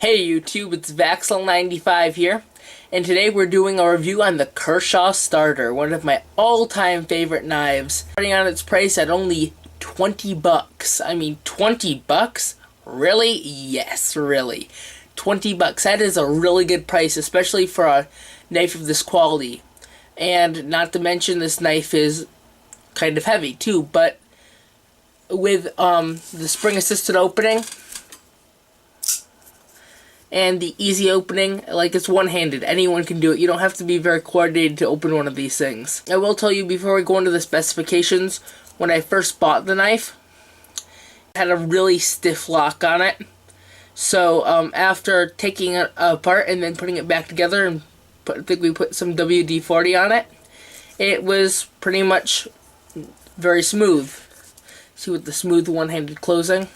Hey YouTube, it's Vaxel95 here, and today we're doing a review on the Kershaw Starter, one of my all-time favorite knives, starting on its price at only 20 bucks. I mean, 20 bucks? Really? Yes, really. 20 bucks. That is a really good price, especially for a knife of this quality. And not to mention, this knife is kind of heavy too, but with the spring-assisted opening and the easy opening, like, it's one-handed. Anyone can do it. You don't have to be very coordinated to open one of these things. I will tell you, before we go into the specifications, when I first bought the knife, it had a really stiff lock on it. So after taking it apart and then putting it back together, and I think we put some WD-40 on it, it was pretty much very smooth. See, with the smooth one-handed closing.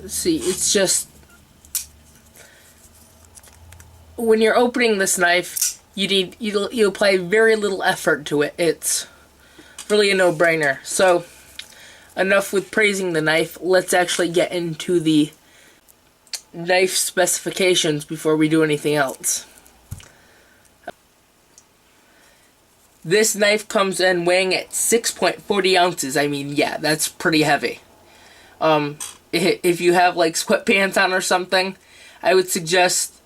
See, it's just, when you're opening this knife, you apply very little effort to it. It's really a no-brainer. So, enough with praising the knife. Let's actually get into the knife specifications before we do anything else. This knife comes in weighing at 6.40 ounces. I mean, yeah, that's pretty heavy. If you have like sweatpants on or something, I would suggest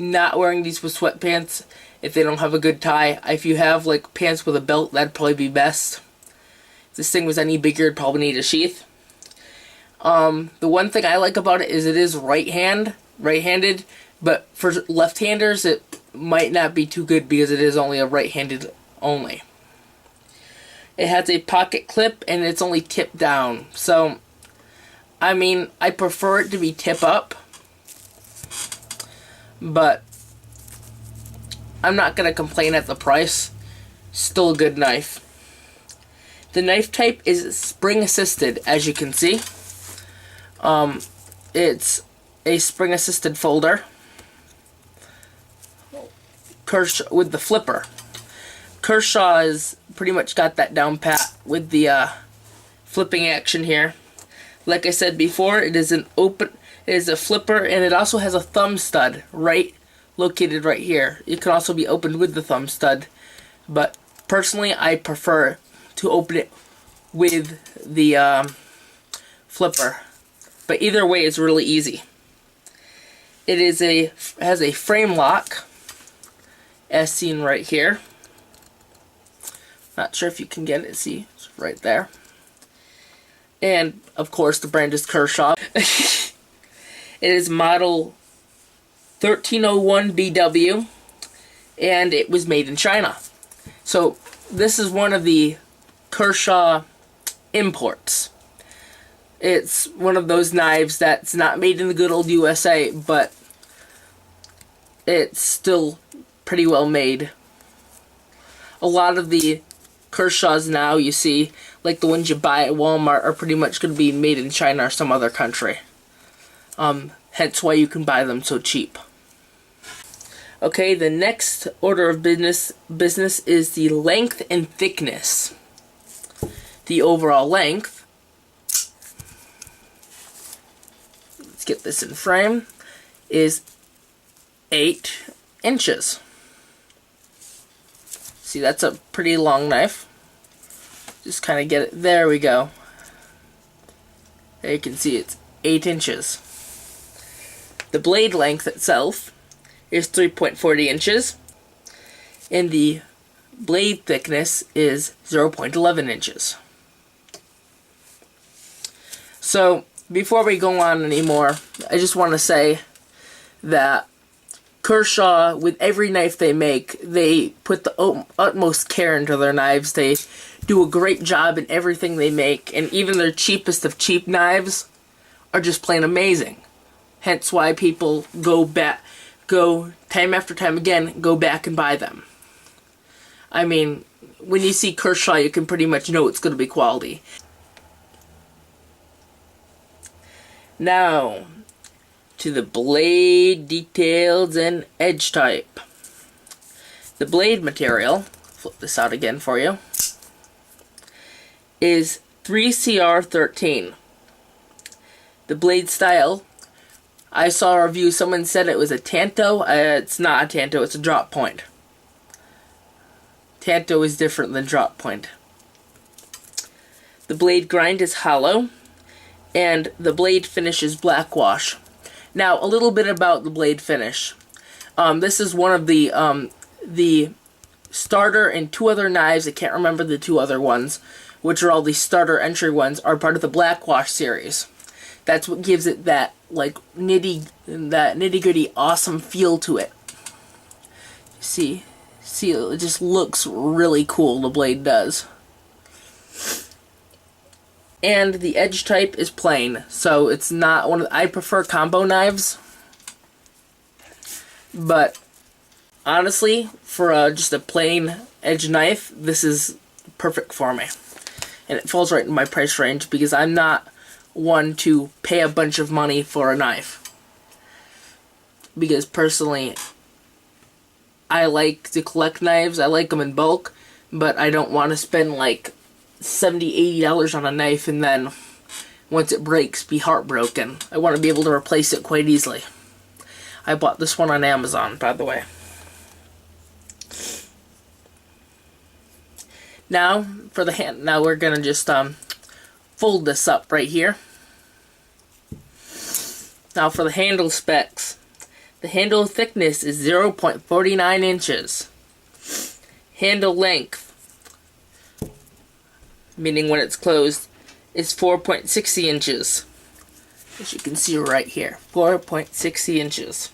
not wearing these with sweatpants if they don't have a good tie. If you have like pants with a belt, that'd probably be best. If this thing was any bigger, it'd probably need a sheath. The one thing I like about it is it is right-handed, but for left-handers it might not be too good because it is only a right-handed only. It has a pocket clip and it's only tipped down, so I mean, I prefer it to be tip up, but I'm not going to complain at the price. Still a good knife. The knife type is spring assisted, as you can see. It's a spring assisted folder. Kershaw with the flipper. Kershaw has pretty much got that down pat with the flipping action here. Like I said before, it is a flipper, and it also has a thumb stud located right here. It can also be opened with the thumb stud, but personally I prefer to open it with the flipper. But either way, it's really easy. It has a frame lock, as seen right here. Not sure if you can get it. See, it's right there. And, of course, the brand is Kershaw. It is model 1301 BW, and it was made in China. So, this is one of the Kershaw imports. It's one of those knives that's not made in the good old USA, but it's still pretty well made. A lot of the Kershaws now, you see, like the ones you buy at Walmart, are pretty much going to be made in China or some other country. Hence why you can buy them so cheap. Okay, the next order of business is the length and thickness. The overall length, let's get this in frame, is 8 inches. See, that's a pretty long knife. Just kind of get it. There we go. There you can see it's 8 inches. The blade length itself is 3.40 inches. And the blade thickness is 0.11 inches. So, before we go on anymore, I just want to say that Kershaw, with every knife they make, they put the utmost care into their knives. They do a great job in everything they make, and even their cheapest of cheap knives are just plain amazing. Hence why people go time after time again, go back and buy them. I mean, when you see Kershaw, you can pretty much know it's going to be quality. Now, to the blade details and edge type. The blade material, flip this out again for you, is 3CR13. The blade style, I saw a review, someone said it was a Tanto. It's not a Tanto, it's a drop point. Tanto is different than drop point. The blade grind is hollow, and the blade finish is black wash. Now, a little bit about the blade finish. This is one of the starter and 2 other knives, I can't remember the 2 other ones, which are all the starter entry ones, are part of the black wash series. That's what gives it that like nitty gritty awesome feel to it. See, it just looks really cool, the blade does. And the edge type is plain, so it's not one of I prefer combo knives, but honestly, for just a plain edge knife, this is perfect for me. And it falls right in my price range because I'm not one to pay a bunch of money for a knife. Because personally, I like to collect knives, I like them in bulk, but I don't want to spend like $70, $80 on a knife and then once it breaks be heartbroken. I want to be able to replace it quite easily. I bought this one on Amazon, by the way. Now for the hand. Now we're gonna just fold this up right here. Now for the handle specs. The handle thickness is 0.49 inches. Handle length, meaning when it's closed, is 4.60 inches. As you can see right here, 4.60 inches.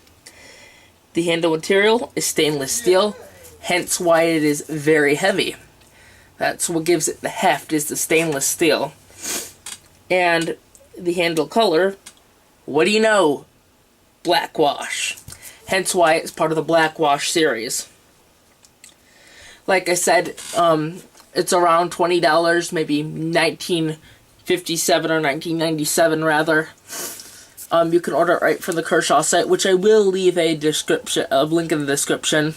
The handle material is stainless steel, hence why it is very heavy. That's what gives it the heft, is the stainless steel. And the handle color, what do you know? Black wash. Hence why it's part of the black wash series. Like I said, it's around $20, maybe $19.57 or $19.97 rather. You can order it right from the Kershaw site, which I will leave a link in the description.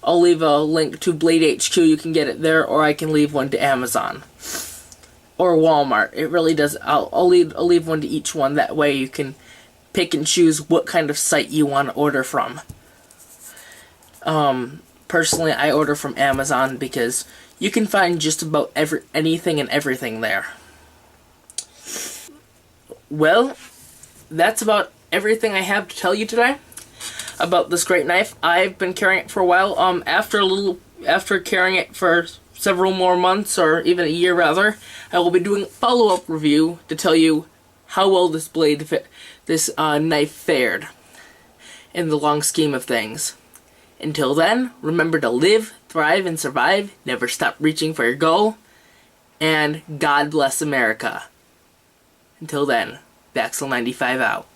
I'll leave a link to Blade HQ. You can get it there, or I can leave one to Amazon or Walmart. It really does. I'll leave one to each one. That way you can pick and choose what kind of site you want to order from. Personally, I order from Amazon because you can find just about anything and everything there. Well, that's about everything I have to tell you today about this great knife. I've been carrying it for a while. After carrying it for several more months, or even a year rather, I will be doing a follow-up review to tell you how well this knife fared in the long scheme of things. Until then, remember to live, thrive, and survive. Never stop reaching for your goal. And God bless America. Until then, Baxel95 out.